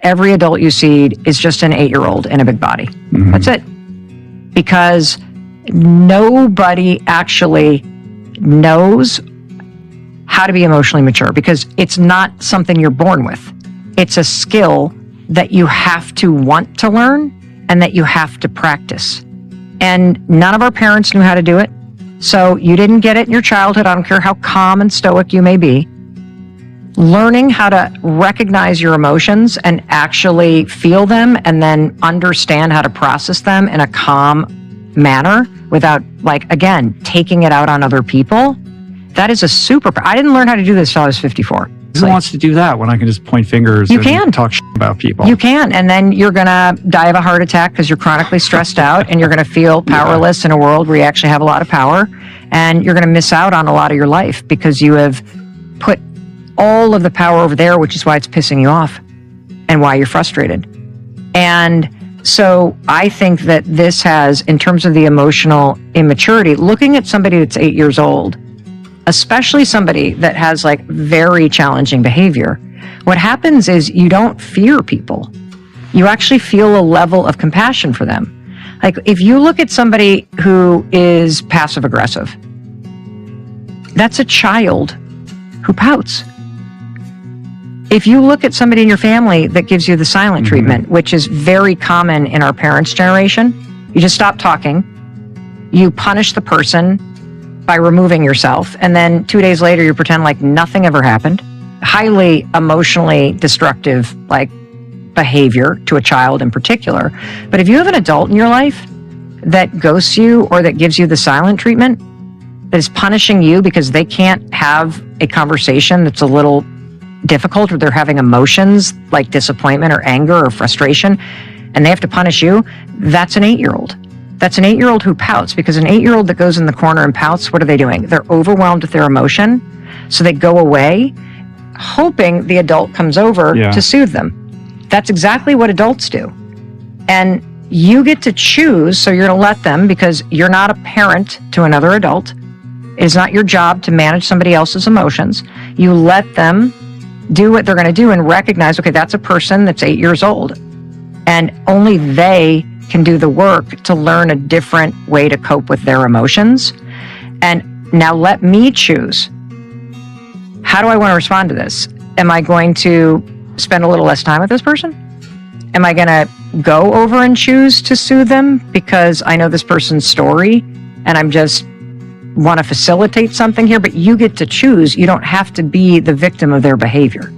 every adult you see is just an 8-year-old in a big body. Mm-hmm. That's it. Because nobody actually knows how to be emotionally mature, because it's not something you're born with. It's a skill that you have to want to learn and that you have to practice. And none of our parents knew how to do it. So you didn't get it in your childhood. I don't care how calm and stoic you may be. Learning how to recognize your emotions and actually feel them and then understand how to process them in a calm manner without, like, again, taking it out on other people. That is a super... I didn't learn how to do this until I was 54. Who wants to do that when I can just point fingers and talk shit about people? You can, and then you're going to die of a heart attack because you're chronically stressed out, and you're going to feel powerless in a world where you actually have a lot of power, and you're going to miss out on a lot of your life because you have put all of the power over there, which is why it's pissing you off and why you're frustrated. And so I think that this has, in terms of the emotional immaturity, looking at somebody that's 8 years old, especially somebody that has like very challenging behavior, what happens is you don't fear people. You actually feel a level of compassion for them. Like if you look at somebody who is passive aggressive, that's a child who pouts. If you look at somebody in your family that gives you the silent treatment, which is very common in our parents' generation, you just stop talking, you punish the person by removing yourself, and then 2 days later you pretend like nothing ever happened. Highly emotionally destructive, like, behavior to a child in particular. But if you have an adult in your life that ghosts you or that gives you the silent treatment, that is punishing you because they can't have a conversation that's a little difficult, or they're having emotions like disappointment or anger or frustration, and they have to punish you, that's an 8-year-old. That's an 8-year-old who pouts, because an 8-year-old that goes in the corner and pouts, what are they doing? They're overwhelmed with their emotion, so they go away, hoping the adult comes over to soothe them. That's exactly what adults do. And you get to choose, so you're going to let them, because you're not a parent to another adult. It is not your job to manage somebody else's emotions. You let them do what they're going to do and recognize, okay, that's a person that's 8 years old. And only they can do the work to learn a different way to cope with their emotions. And now let me choose. How do I want to respond to this? Am I going to spend a little less time with this person? Am I going to go over and choose to soothe them because I know this person's story and I'm just want to facilitate something here? But you get to choose. You don't have to be the victim of their behavior.